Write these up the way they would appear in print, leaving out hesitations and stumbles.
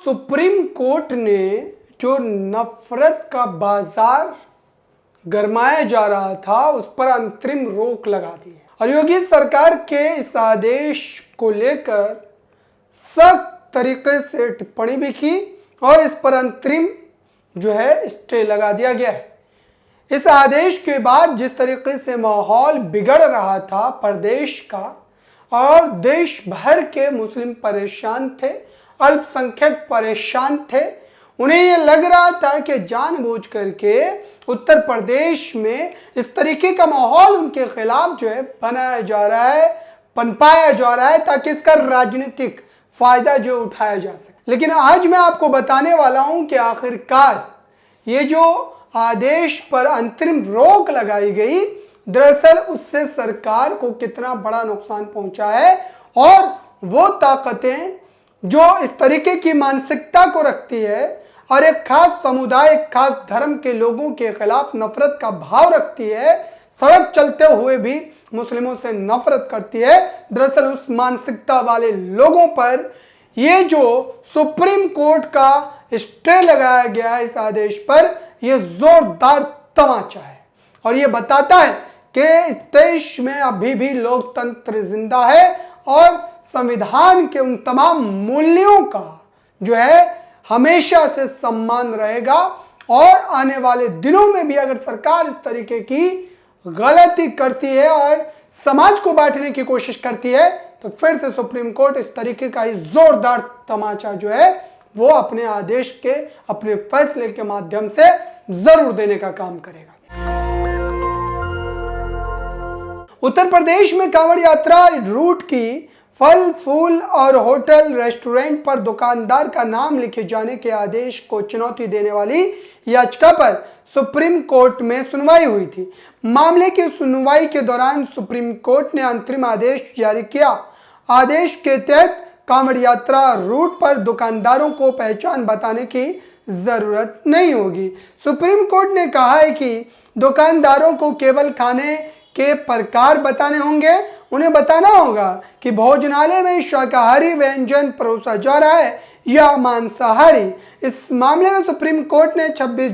Supreme court ने जो नफरत का बाजार गरमाया जा रहा था उस पर अंतरिम रोक लगा दी है और योगी सरकार के इस आदेश को लेकर सख्त तरीके से टिप्पणी भी की और इस पर अंतरिम स्टे लगा दिया गया है। इस आदेश के बाद जिस तरीके से माहौल बिगड़ रहा था प्रदेश का और देश भर के मुस्लिम परेशान थे, अल्पसंख्यक परेशान थे, उन्हें ये लग रहा था कि जानबूझ करके उत्तर प्रदेश में इस तरीके का माहौल उनके खिलाफ बनाया जा रहा है, पनपाया जा रहा है ताकि इसका राजनीतिक फायदा उठाया जा सके। लेकिन आज मैं आपको बताने वाला हूं कि आखिरकार ये जो आदेश पर अंतरिम रोक लगाई गई दरअसल उससे सरकार को कितना बड़ा नुकसान पहुंचा है और वो ताकतें जो इस तरीके की मानसिकता को रखती है और एक खास समुदाय, एक खास धर्म के लोगों के खिलाफ नफरत का भाव रखती है, सड़क चलते हुए भी मुस्लिमों से नफरत करती है, दरअसल उस मानसिकता वाले लोगों पर ये जो सुप्रीम कोर्ट का स्टे लगाया गया है इस आदेश पर, यह जोरदार तमाचा है और ये बताता है कि इस देश में अभी भी लोकतंत्र जिंदा है और संविधान के उन तमाम मूल्यों का हमेशा से सम्मान रहेगा और आने वाले दिनों में भी अगर सरकार इस तरीके की गलती करती है और समाज को बांटने की कोशिश करती है तो फिर से सुप्रीम कोर्ट इस तरीके का ही जोरदार तमाचा वो अपने आदेश के, अपने फैसले के माध्यम से जरूर देने का काम करेगा। उत्तर प्रदेश में कांवड़ यात्रा रूट की फल फूल और होटल रेस्टोरेंट पर दुकानदार का नाम लिखे जाने के आदेश को चुनौती देने वाली याचिका पर सुप्रीम कोर्ट में सुनवाई हुई थी। मामले की सुनवाई के दौरान सुप्रीम कोर्ट ने अंतरिम आदेश जारी किया। आदेश के तहत कांवड़ यात्रा रूट पर दुकानदारों को पहचान बताने की जरूरत नहीं होगी। सुप्रीम कोर्ट ने कहा है कि दुकानदारों को केवल खाने के प्रकार बताने होंगे। उन्हें बताना होगा कि भोजनालय में शाकाहारी व्यंजन परोसा जा रहा है या मांसाहारी। इस मामले में सुप्रीम कोर्ट ने 26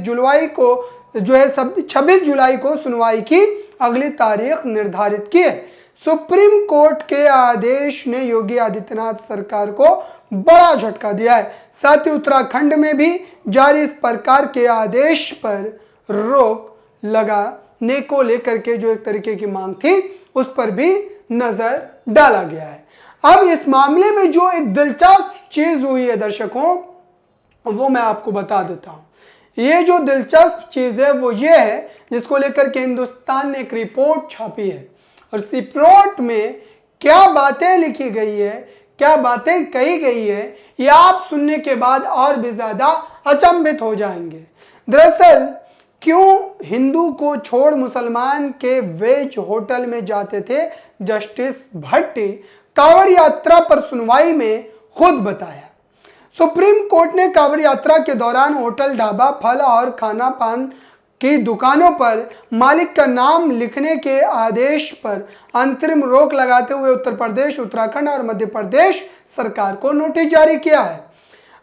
जुलाई को सुनवाई की अगली तारीख निर्धारित की है। सुप्रीम कोर्ट के आदेश ने योगी आदित्यनाथ सरकार को बड़ा झटका दिया है। साथ ही उत्तराखंड में भी जारी इस प्रकार के आदेश पर रोक लगाने को लेकर के जो एक तरीके की मांग थी उस पर भी नजर डाला गया है। अब इस मामले में जो एक दिलचस्प चीज हुई है दर्शकों, वो मैं आपको बता देता हूं। ये जो दिलचस्प चीज है वो ये है जिसको लेकर के हिंदुस्तान ने एक रिपोर्ट छापी है और इस रिपोर्ट में क्या बातें लिखी गई है, क्या बातें कही गई है, ये आप सुनने के बाद और भी ज्यादा अचंभित हो जाएंगे। दरअसल क्यों हिंदू को छोड़ मुसलमान के वेज होटल में जाते थे, जस्टिस भट्टी कांवड़ यात्रा पर सुनवाई में खुद बताया। सुप्रीम कोर्ट ने कांवड़ यात्रा के दौरान होटल, ढाबा, फल और खाना पान की दुकानों पर मालिक का नाम लिखने के आदेश पर अंतरिम रोक लगाते हुए उत्तर प्रदेश, उत्तराखंड और मध्य प्रदेश सरकार को नोटिस जारी किया है।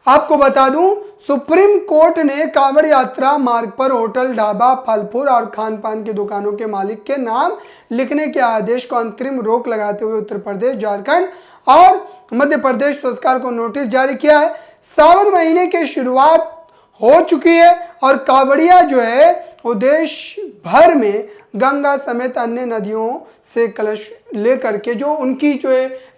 आपको बता दूं, सुप्रीम कोर्ट ने कांवड़ यात्रा मार्ग पर होटल, ढाबा, फल फूल और खान पान की दुकानों के मालिक के नाम लिखने के आदेश को अंतरिम रोक लगाते हुए उत्तर प्रदेश, झारखंड और मध्य प्रदेश सरकार को नोटिस जारी किया है। सावन महीने की शुरुआत हो चुकी है और कांवड़िया वो देश भर में गंगा समेत अन्य नदियों से कलश लेकर के जो उनकी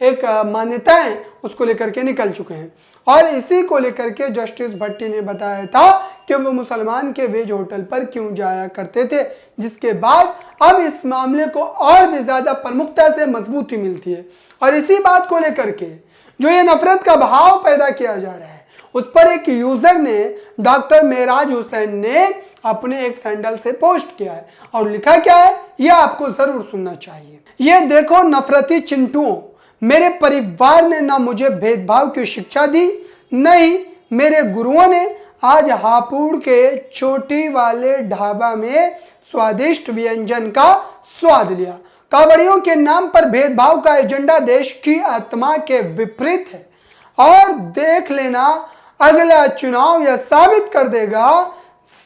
एक मान्यता है उसको लेकर के निकल चुके हैं और इसी को लेकर के जस्टिस भट्टी ने बताया था कि वो मुसलमान के वेज होटल पर क्यों जाया करते थे, जिसके बाद अब इस मामले को और भी ज्यादा प्रमुखता से मजबूती मिलती है और इसी बात को लेकर के जो ये नफरत का भाव पैदा किया जा रहा है उस पर एक यूजर ने डॉक्टर मेराज हुसैन ने अपने एक सैंडल से पोस्ट किया है और लिखा क्या है यह आपको जरूर सुनना चाहिए। ये देखो नफरती चिंटुओं, मेरे परिवार ने ना मुझे भेदभाव की शिक्षा दी, नहीं मेरे गुरुओं ने। आज हापुड़ के चोटी वाले ढाबा में स्वादिष्ट व्यंजन का स्वाद लिया। कांवड़ियों के नाम पर भेदभाव का एजेंडा देश की आत्मा के विपरीत है और देख लेना अगला चुनाव यह साबित कर देगा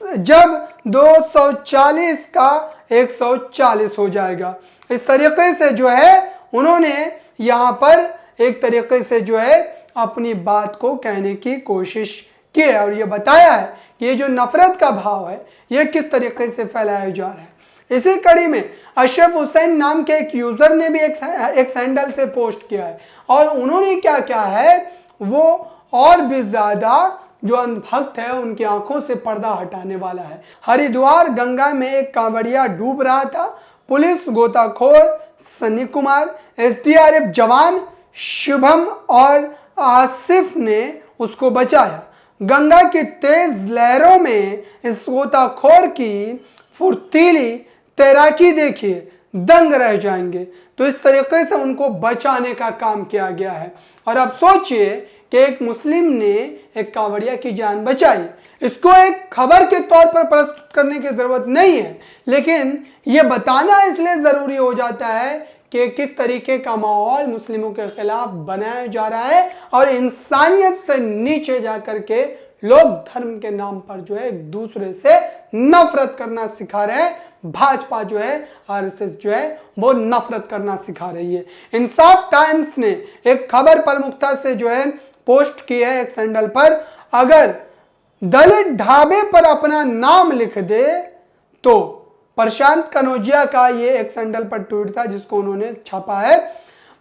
जब 240 का 140 हो जाएगा। इस तरीके से जो है उन्होंने यहाँ पर एक तरीके से जो है अपनी बात को कहने की कोशिश की है और ये बताया है कि ये जो नफरत का भाव है ये किस तरीके से फैलाया जा रहा है। इसी कड़ी में अशरफ हुसैन नाम के एक यूजर ने भी एक सैंडल से पोस्ट किया है और उन्होंने क्या किया है, वो और भी ज्यादा जो अंधभक्त है उनकी आंखों से पर्दा हटाने वाला है। हरिद्वार गंगा में एक कांवड़िया डूब रहा था। पुलिस गोताखोर सनी कुमार, एसडीआरएफ जवान शुभम और आसिफ ने उसको बचाया। गंगा की तेज लहरों में इस गोताखोर की फुर्तीली तैराकी देखिए, दंग रह जाएंगे। तो इस तरीके से उनको बचाने का काम किया गया है और अब सोचिए कि एक मुस्लिम ने एक कांवड़िया की जान बचाई। इसको एक खबर के तौर पर प्रस्तुत करने की जरूरत नहीं है, लेकिन यह बताना इसलिए जरूरी हो जाता है कि किस तरीके का माहौल मुस्लिमों के खिलाफ बनाया जा रहा है और इंसानियत से नीचे जाकर के लोग धर्म के नाम पर जो है एक दूसरे से नफरत करना सिखा रहे हैं। भाजपा जो है, आरएसएस जो है वो नफरत करना सिखा रही है। इंसाफ टाइम्स ने एक खबर प्रमुखता से जो है पोस्ट की है एक सैंडल पर, अगर दलित ढाबे पर अपना नाम लिख दे तो। प्रशांत कनौजिया का ये एक सैंडल पर ट्वीट था जिसको उन्होंने छापा है।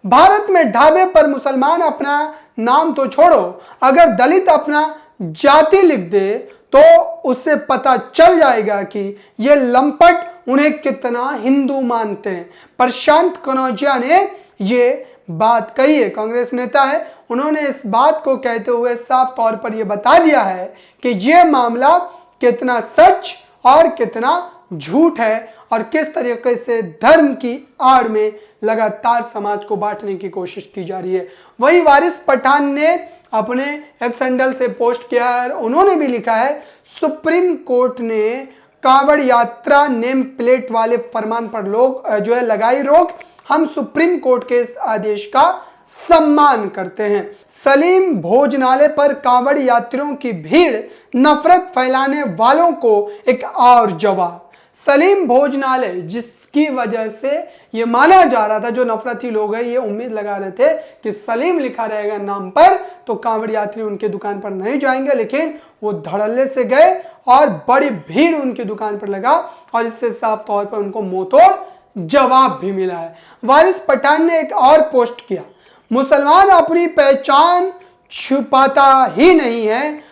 भारत में ढाबे पर मुसलमान अपना नाम तो छोड़ो, अगर दलित अपना जाति लिख दे तो उससे पता चल जाएगा कि ये लंपट उन्हें कितना हिंदू मानते हैं। प्रशांत कनौजिया ने ये बात कही है, कांग्रेस नेता है। उन्होंने इस बात को कहते हुए साफ तौर पर यह बता दिया है कि यह मामला कितना सच और कितना झूठ है और किस तरीके से धर्म की आड़ में लगातार समाज को बांटने की कोशिश की जा रही है। वही वारिस पठान ने अपने एक सैंडल से पोस्ट किया है, उन्होंने भी लिखा है, सुप्रीम कोर्ट ने कांवड़ यात्रा नेम प्लेट वाले फरमान पर लोग जो है लगाई रोक। हम सुप्रीम कोर्ट के इस आदेश का सम्मान करते हैं। सलीम भोजनालय पर कांवड़ यात्रियों की भीड़, नफरत फैलाने वालों को एक और जवाब। सलीम भोजनालय जिसकी वजह से ये माना जा रहा था, जो नफरती लोग हैं ये उम्मीद लगा रहे थे कि सलीम लिखा रहेगा नाम पर तो कांवड़ यात्री उनके दुकान पर नहीं जाएंगे, लेकिन वो धड़ल्ले से गए और बड़ी भीड़ उनकी दुकान पर लगा और इससे साफ तौर पर उनको मुंहतोड़ जवाब भी मिला है। वारिस पठान ने एक और पोस्ट किया, मुसलमान अपनी पहचान छुपाता ही नहीं है,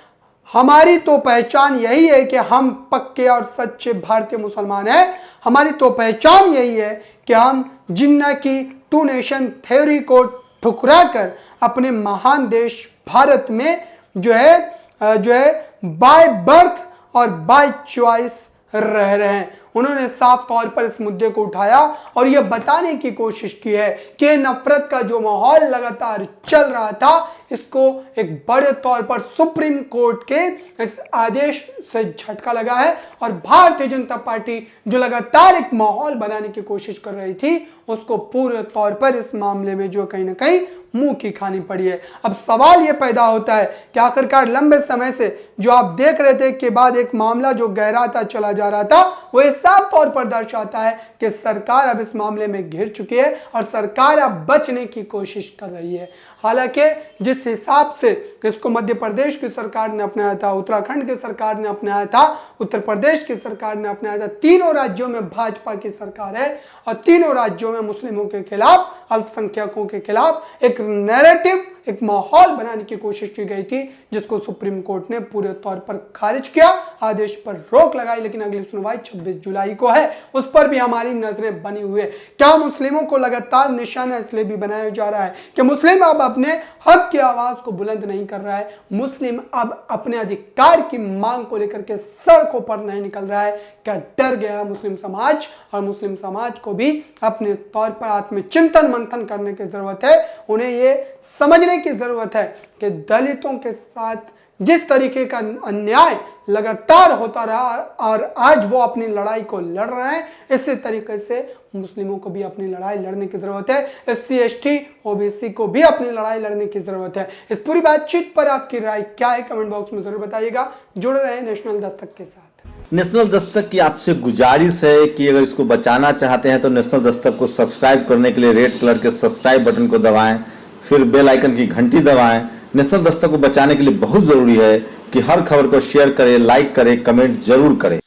हमारी तो पहचान यही है कि हम पक्के और सच्चे भारतीय मुसलमान हैं। हमारी तो पहचान यही है कि हम जिन्ना की टू नेशन थ्योरी को ठुकरा कर अपने महान देश भारत में जो है बाय बर्थ और बाय चॉइस रह रहे हैं। उन्होंने साफ तौर पर इस मुद्दे को उठाया और यह बताने की कोशिश की है कि नफरत का जो माहौल लगातार चल रहा था इसको एक बड़े तौर पर सुप्रीम कोर्ट के इस आदेश से झटका लगा है और भारतीय जनता पार्टी जो लगातार एक माहौल बनाने की कोशिश कर रही थी उसको पूरे तौर पर इस मामले में जो कहीं ना कहीं मुंह की खानी पड़ी है। अब सवाल यह पैदा होता है कि आखिरकार लंबे समय से जो आप देख रहे थे के बाद एक मामला जो गहराता चला जा रहा था वो साफ तौर पर दर्शाता है कि सरकार अब इस मामले में घिर चुकी है और सरकार अब बचने की कोशिश कर रही है। हालांकि जिस हिसाब से इसको मध्य प्रदेश की सरकार ने अपनाया था, उत्तराखंड की सरकार ने अपनाया था, उत्तर प्रदेश की सरकार ने अपनाया था, तीनों राज्यों में भाजपा की सरकार है और तीनों राज्यों में मुस्लिमों के खिलाफ, अल्पसंख्यकों के खिलाफ एक नैरेटिव, एक माहौल बनाने की कोशिश की गई थी जिसको सुप्रीम कोर्ट ने पूरे तौर पर खारिज किया, आदेश पर रोक लगाई। लेकिन अगली सुनवाई 26 जुलाई को है, उस पर भी हमारी नजरें बनी हुई है। क्या मुस्लिमों को लगातार निशाना इसलिए भी बनाया जा रहा है कि मुस्लिम अब अपने हक की आवाज को बुलंद नहीं कर रहा है, मुस्लिम अब अपने अधिकार की मांग को लेकर के सड़कों पर नहीं निकल रहा है। क्या डर गया मुस्लिम समाज और मुस्लिम समाज को भी अपने तौर पर आत्मचिंतन मंथन करने की जरूरत है। उन्हें यह समझने की जरूरत है कि दलितों के साथ जिस तरीके का अन्याय लगातार होता रहा और आज वो अपनी लड़ाई को लड़ रहे हैं, इसी तरीके से मुस्लिमों को भी अपनी लड़ाई लड़ने की जरूरत है, SC ST OBC को भी अपनी लड़ाई लड़ने की जरूरत है। इस पूरी बातचीत पर आपकी राय क्या है, कमेंट बॉक्स में जरूर बताइएगा। जुड़े रहे नेशनल दस्तक के साथ। नेशनल दस्तक की आपसे गुजारिश है कि अगर इसको बचाना चाहते हैं तो नेशनल दस्तक को सब्सक्राइब करने के लिए रेड कलर के सब्सक्राइब बटन को दबाएं, फिर बेल आइकन की घंटी दबाएं। नेशनल दस्तक को बचाने के लिए बहुत जरूरी है कि हर खबर को शेयर करें, लाइक करें, कमेंट जरूर करें।